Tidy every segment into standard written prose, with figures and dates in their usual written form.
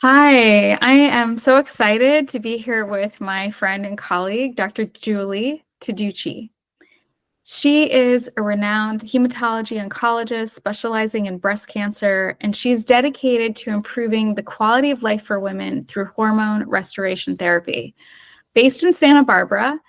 Hi, I am so excited to be here with my friend and colleague, Dr. Julie Taguchi. She is a renowned hematology oncologist specializing in breast cancer, and she's dedicated to improving the quality of life for women through hormone restoration therapy. Based in Santa Barbara,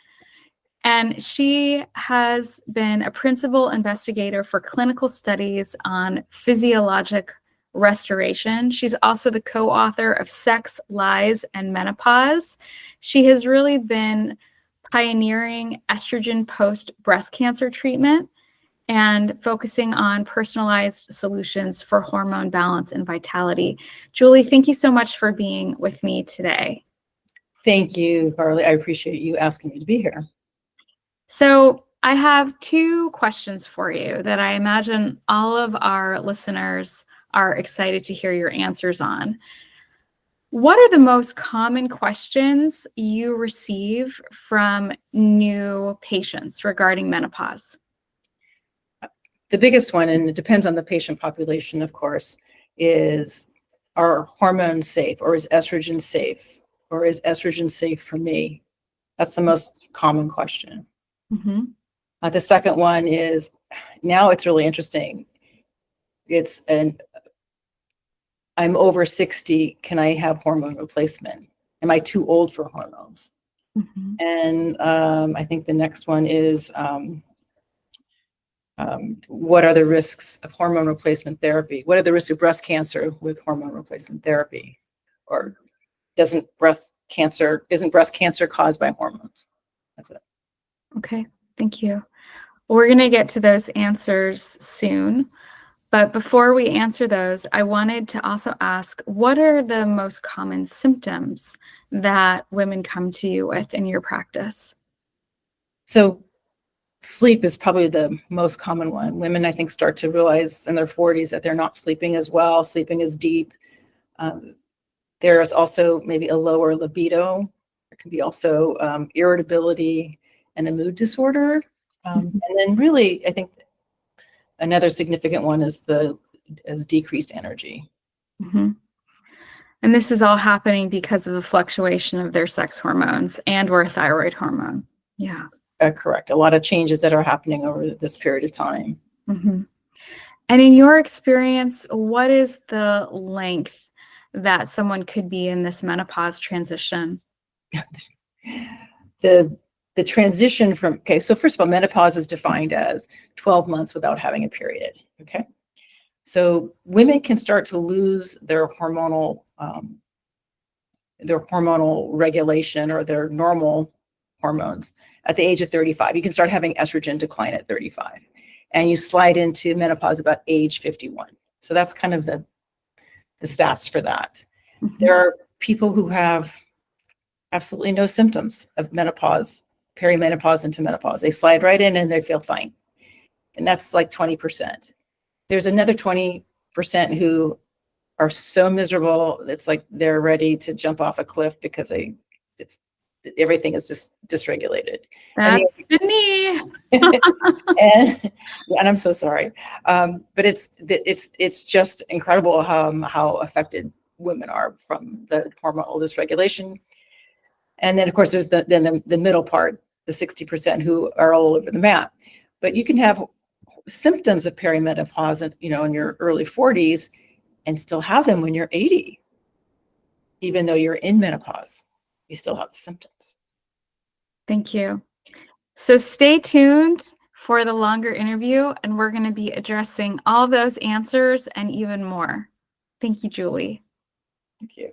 and she has been a principal investigator for clinical studies on physiologic restoration. She's also the co-author of Sex, Lies, and Menopause. She has really been pioneering estrogen post breast cancer treatment and focusing on personalized solutions for hormone balance and vitality. Julie, thank you so much for being with me today. Thank you, Carly. I appreciate you asking me to be here. So I have two questions for you that I imagine all of our listeners are excited to hear your answers on. What are the most common questions you receive from new patients regarding menopause? The biggest one, and it depends on the patient population, of course, is, are hormones safe, or is estrogen safe, or is estrogen safe for me? That's the most common question. Mm-hmm. The second one is, now it's really interesting. I'm over 60. Can I have hormone replacement? Am I too old for hormones? Mm-hmm. And I think the next one is, what are the risks of hormone replacement therapy? What are the risks of breast cancer with hormone replacement therapy? Or isn't breast cancer caused by hormones? That's it. Okay, thank you. We're going to get to those answers soon. But before we answer those, I wanted to also ask, what are the most common symptoms that women come to you with in your practice? So sleep is probably the most common one. Women, I think, start to realize in their 40s that they're not sleeping as well, sleeping as deep. There is also maybe a lower libido. There can be also irritability and a mood disorder. And then really, I think another significant one is decreased energy. Mm-hmm. And this is all happening because of the fluctuation of their sex hormones and/or thyroid hormone. Yeah. Correct. A lot of changes that are happening over this period of time. Mm-hmm. And in your experience, what is the length that someone could be in this menopause transition? The transition from, okay, so first of all, menopause is defined as 12 months without having a period. Okay. So women can start to lose their hormonal regulation or their normal hormones at the age of 35. You can start having estrogen decline at 35, and you slide into menopause about age 51. So that's kind of the stats for that. Mm-hmm. There are people who have absolutely no symptoms of menopause, perimenopause into menopause. They slide right in and they feel fine. And that's like 20%. There's another 20% who are so miserable, it's like they're ready to jump off a cliff because everything is just dysregulated. That's me. and I'm so sorry, but it's just incredible how affected women are from the hormonal dysregulation. And then of course there's the middle part, the 60% who are all over the map. But you can have symptoms of perimenopause, in your early 40s, and still have them when you're 80. Even though you're in menopause, you still have the symptoms. Thank you. So stay tuned for the longer interview, and we're going to be addressing all those answers and even more. Thank you, Julie. Thank you.